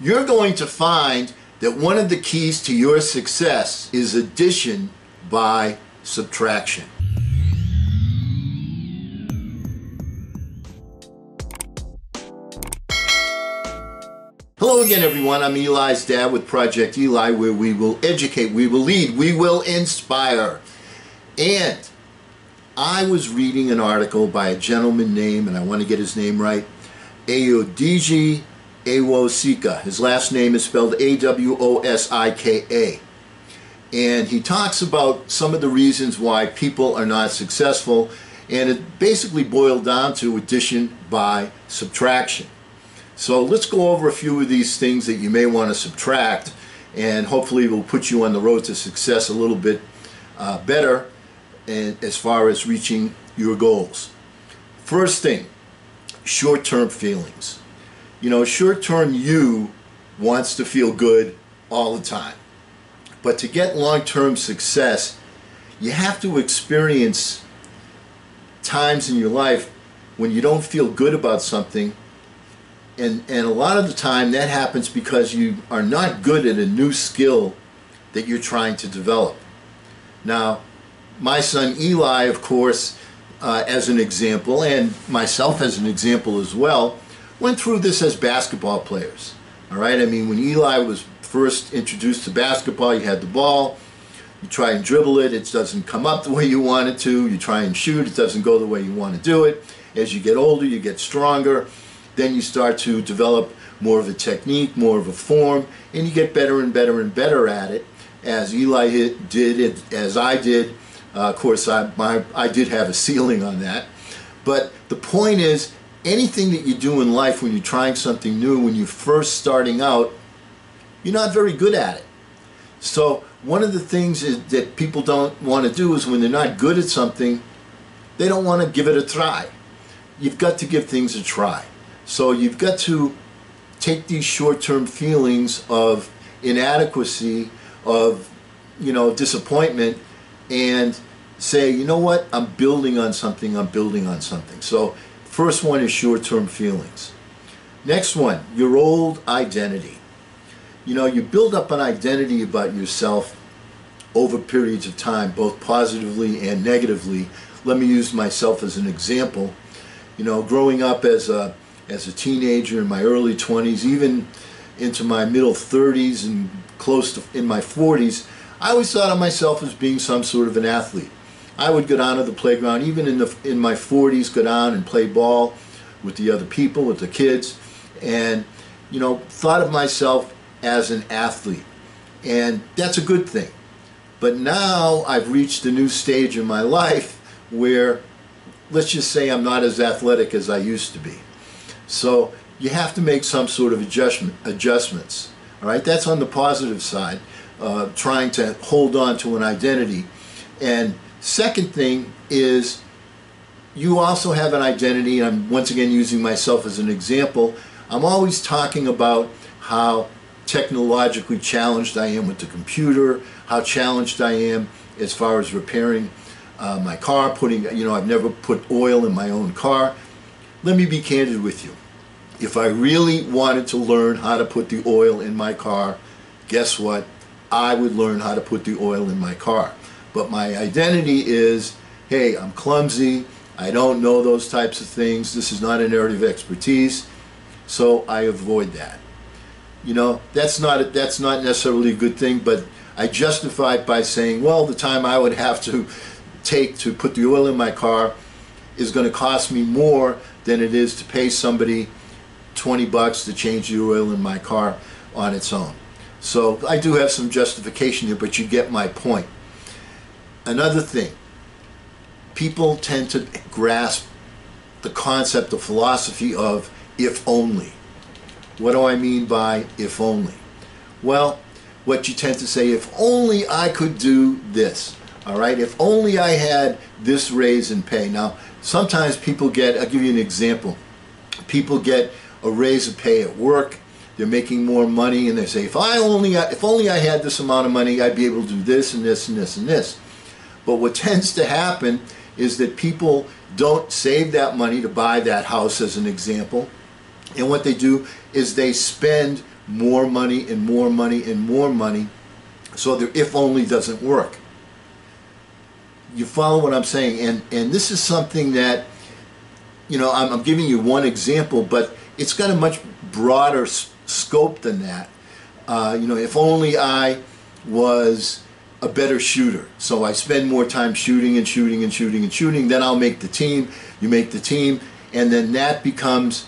you're going to find that one of the keys to your success is addition by subtraction. Hello again, everyone. I'm Eli's dad with Project Eli, where we will educate, we will lead, we will inspire. And I was reading an article by a gentleman named, and I want to get his name right, Ayodiji Awosika. His last name is spelled A-W-O-S-I-K-A. And he talks about some of the reasons why people are not successful, and it basically boiled down to addition by subtraction. So let's go over a few of these things that you may want to subtract, and hopefully it will put you on the road to success a little bit better as far as reaching your goals. First thing, short-term feelings. You know, short-term you wants to feel good all the time. But to get long-term success, you have to experience times in your life when you don't feel good about something. And a lot of the time that happens because you are not good at a new skill that you're trying to develop. Now, my son Eli, of course, as an example, and myself as an example as well, went through this as basketball players. All right, I mean, when Eli was first introduced to basketball, you had the ball, you try and dribble it, it doesn't come up the way you want it to, you try and shoot, it doesn't go the way you want to do it. As you get older, you get stronger, then you start to develop more of a technique, more of a form, and you get better and better and better at it, as Eli did it, as I did. Of course, I did have a ceiling on that. But the point is, anything that you do in life when you're trying something new, when you're first starting out, you're not very good at it. So one of the things that people don't want to do is when they're not good at something, they don't want to give it a try. You've got to give things a try. So you've got to take these short-term feelings of inadequacy, of, you know, disappointment, and say, you know what, I'm building on something, I'm building on something. So first one is short-term feelings. Next one, your old identity. You know, you build up an identity about yourself over periods of time, both positively and negatively. Let me use myself as an example. You know, growing up as a teenager in my early 20s, even into my middle 30s and close to in my 40s, I always thought of myself as being some sort of an athlete. I would go down to the playground, even in my 40s, go down and play ball with the other people, with the kids, and, you know, thought of myself as an athlete. And that's a good thing. But now I've reached a new stage in my life where, let's just say, I'm not as athletic as I used to be. So you have to make some sort of adjustments. All right, that's on the positive side, trying to hold on to an identity. And second thing is, you also have an identity, and I'm once again using myself as an example. I'm always talking about how technologically challenged I am with the computer, how challenged I am as far as repairing my car, I've never put oil in my own car. Let me be candid with you. If I really wanted to learn how to put the oil in my car, guess what? I would learn how to put the oil in my car. But my identity is, hey, I'm clumsy, I don't know those types of things, this is not an area of expertise, so I avoid that. You know, that's not necessarily a good thing, but I justify it by saying, well, the time I would have to take to put the oil in my car is going to cost me more than it is to pay somebody $20 to change the oil in my car on its own. So I do have some justification here, but you get my point. Another thing, people tend to grasp the concept, the philosophy of if only. What do I mean by if only? Well, what you tend to say, if only I could do this. All right, if only I had this raise in pay. Now, sometimes people get, I'll give you an example. People get a raise of pay at work, they're making more money, and they say, if only I had this amount of money, I'd be able to do this and this and this and this. But what tends to happen is that people don't save that money to buy that house, as an example, and what they do is they spend more money and more money and more money, so their if only doesn't work. You follow what I'm saying? And this is something that, you know, I'm giving you one example, but it's got a much broader scope than that. You know, if only I was a better shooter, so I spend more time shooting and shooting and shooting and shooting, then I'll make the team. You make the team, and then that becomes,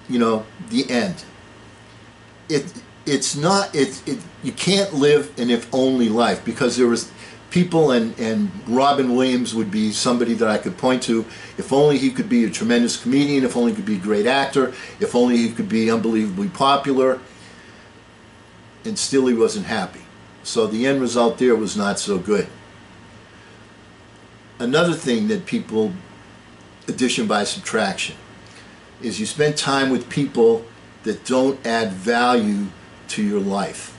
you know, the end. It's not, you can't live an if only life, because there was people, and Robin Williams would be somebody that I could point to. If only he could be a tremendous comedian, if only he could be a great actor, if only he could be unbelievably popular, and still he wasn't happy. So the end result there was not so good. Another thing that people, addition by subtraction, is you spend time with people that don't add value to your life.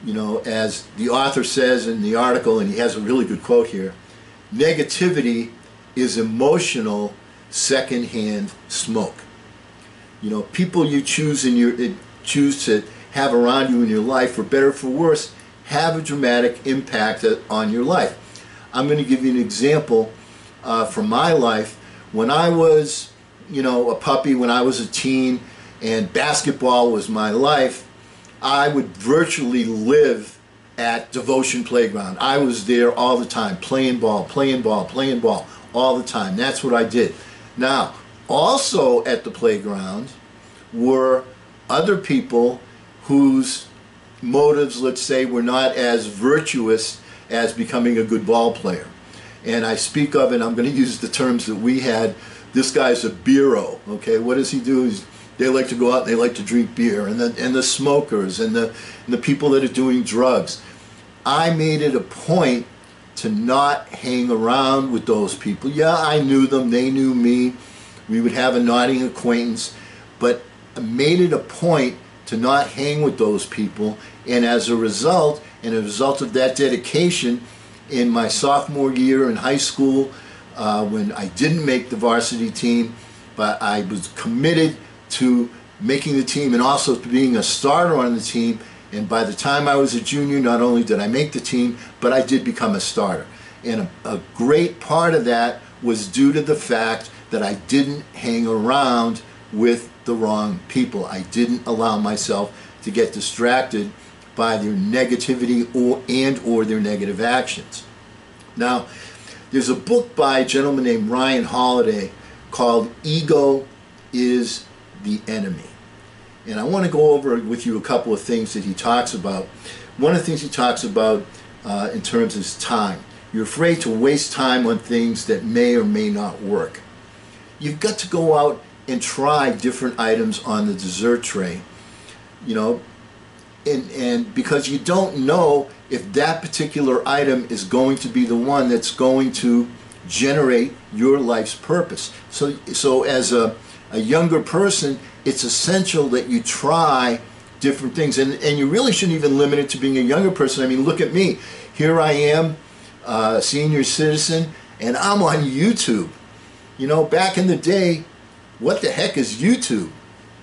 You know, as the author says in the article, and he has a really good quote here, negativity is emotional secondhand smoke. You know, people you choose to have around you in your life, for better or for worse, have a dramatic impact on your life. I'm going to give you an example from my life. When I was, you know, a puppy, when I was a teen, and basketball was my life, I would virtually live at Devotion Playground. I was there all the time, playing ball, playing ball, playing ball, all the time. That's what I did. Now, also at the playground were other people whose motives, let's say, were not as virtuous as becoming a good ball player. And I speak of, and I'm going to use the terms that we had, this guy's a beero, okay? What does he do? They like to go out and they like to drink beer, and the smokers and the people that are doing drugs. I made it a point to not hang around with those people. Yeah, I knew them, they knew me. We would have a nodding acquaintance, but I made it a point to not hang with those people, and as a result of that dedication, in my sophomore year in high school, when I didn't make the varsity team, but I was committed to making the team and also to being a starter on the team. And by the time I was a junior, not only did I make the team, but I did become a starter. And a great part of that was due to the fact that I didn't hang around with the wrong people. I didn't allow myself to get distracted by their negativity or their negative actions. Now, there's a book by a gentleman named Ryan Holiday called Ego is the Enemy. And I want to go over with you a couple of things that he talks about. One of the things he talks about in terms of time. You're afraid to waste time on things that may or may not work. You've got to go out and try different items on the dessert tray, you know, and because you don't know if that particular item is going to be the one that's going to generate your life's purpose. So as a younger person, it's essential that you try different things, and you really shouldn't even limit it to being a younger person. I mean, look at me. Here I am, a senior citizen, and I'm on YouTube. You know, back in the day, what the heck is YouTube?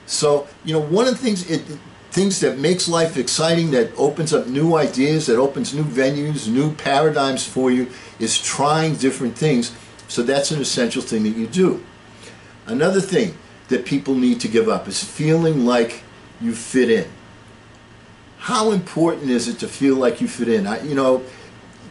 So, you know, one of the things that makes life exciting, that opens up new ideas, that opens new venues, new paradigms for you, is trying different things. So that's an essential thing that you do. Another thing that people need to give up is feeling like you fit in. How important is it to feel like you fit in? You know,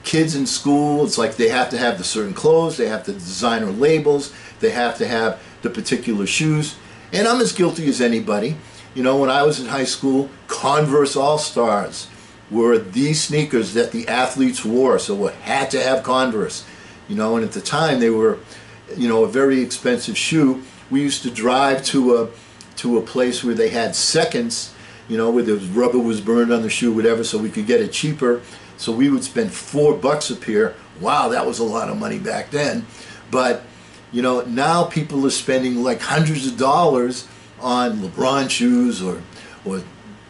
kids in school, it's like they have to have the certain clothes, they have the designer labels, they have to have the particular shoes. And I'm as guilty as anybody. You know, when I was in high school, Converse All-Stars were the sneakers that the athletes wore, so we had to have Converse. You know, and at the time they were, you know, a very expensive shoe. We used to drive to a place where they had seconds, you know, where the rubber was burned on the shoe, whatever, so we could get it cheaper. So we would spend $4 a pair. Wow, that was a lot of money back then. But, you know, now people are spending like hundreds of dollars on LeBron shoes or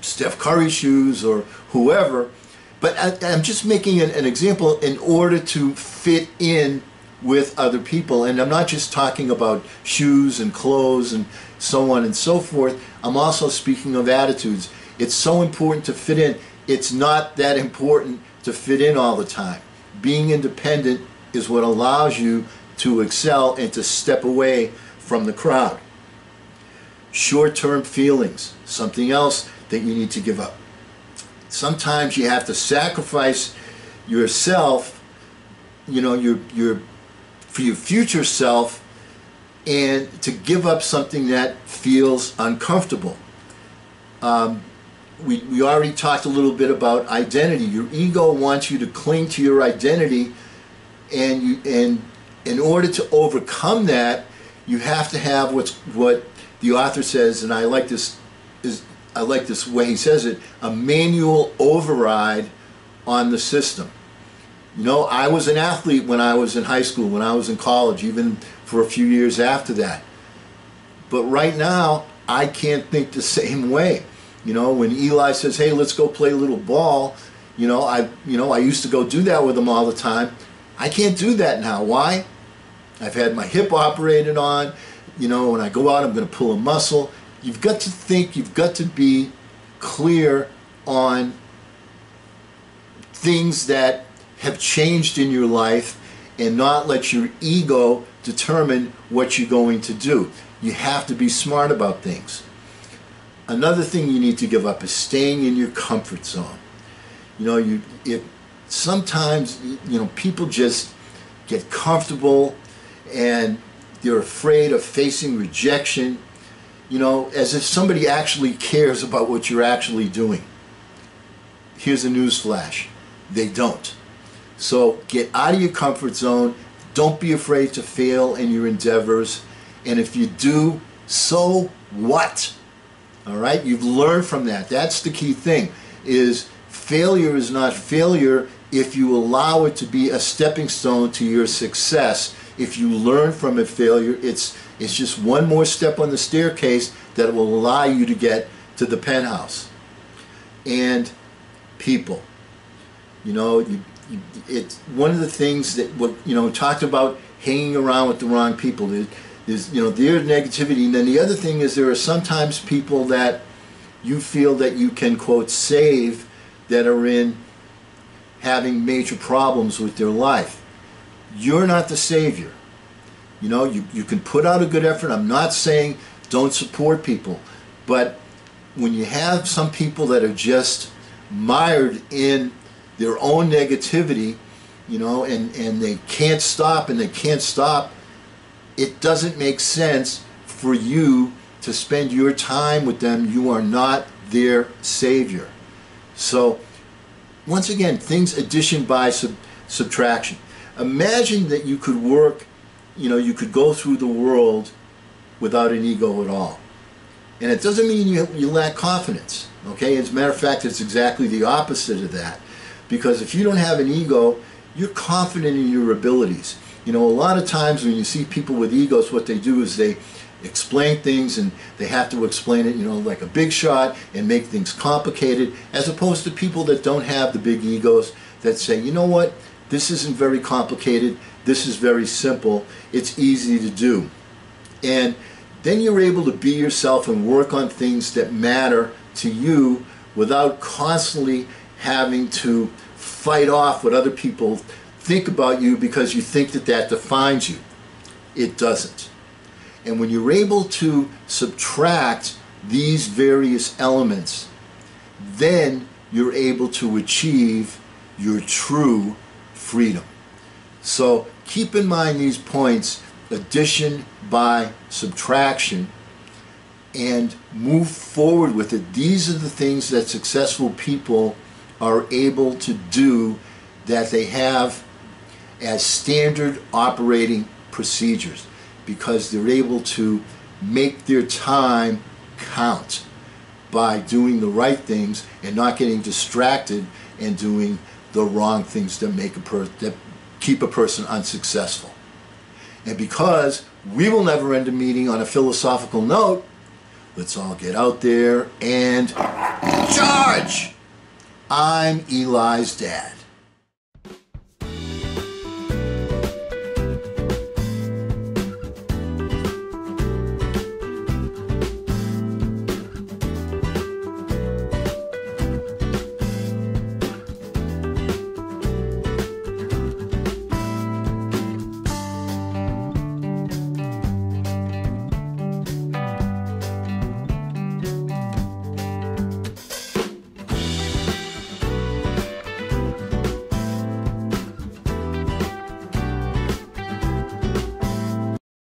Steph Curry shoes or whoever. But I'm just making an example in order to fit in with other people. And I'm not just talking about shoes and clothes and so on and so forth. I'm also speaking of attitudes. It's so important to fit in. It's not that important to fit in all the time. Being independent is what allows you to excel and to step away from the crowd. Short-term feelings, something else that you need to give up. Sometimes you have to sacrifice yourself, you know, for your future self, and to give up something that feels uncomfortable. We already talked a little bit about identity. Your ego wants you to cling to your identity, and in order to overcome that, you have to have what the author says, and I like this way he says it, a manual override on the system. You know, I was an athlete when I was in high school, when I was in college, even for a few years after that. But right now, I can't think the same way. You know, when Eli says, "Hey, let's go play a little ball," I used to go do that with him all the time. I can't do that now. Why? I've had my hip operated on. You know, when I go out, I'm going to pull a muscle. You've got to think, you've got to be clear on things that have changed in your life and not let your ego determine what you're going to do. You have to be smart about things. Another thing you need to give up is staying in your comfort zone. You know, sometimes, you know, people just get comfortable and they're afraid of facing rejection, you know, as if somebody actually cares about what you're actually doing. Here's a news flash. They don't. So get out of your comfort zone. Don't be afraid to fail in your endeavors. And if you do, so what? All right? You've learned from that. That's the key thing, is failure is not failure if you allow it to be a stepping stone to your success. If you learn from a failure, it's just one more step on the staircase that will allow you to get to the penthouse. And people, you know, it's one of the things that, talked about hanging around with the wrong people. There's their negativity, and then the other thing is there are sometimes people that you feel that you can, quote, save, that are in having major problems with their life. You're not the savior. You know, you can put out a good effort. I'm not saying don't support people, but when you have some people that are just mired in their own negativity, you know, and they can't stop and they can't stop, it doesn't make sense for you to spend your time with them. You are not their savior. So once again, things addition by subtraction. Imagine that you could work, you could go through the world without an ego at all. And it doesn't mean you lack confidence, okay? As a matter of fact, it's exactly the opposite of that. Because if you don't have an ego, you're confident in your abilities. You know, a lot of times when you see people with egos, what they do is they explain things, and they have to explain it, like a big shot, and make things complicated, as opposed to people that don't have the big egos that say, you know what, this isn't very complicated, this is very simple, it's easy to do. And then you're able to be yourself and work on things that matter to you without constantly having to fight off what other people think about you because you think that defines you. It doesn't. And when you're able to subtract these various elements, then you're able to achieve your true freedom. So keep in mind these points, addition by subtraction, and move forward with it. These are the things that successful people are able to do, that they have as standard operating procedures, because they're able to make their time count by doing the right things and not getting distracted and doing the wrong things that keep a person unsuccessful. And because we will never end a meeting on a philosophical note, let's all get out there and charge! I'm Eli's dad.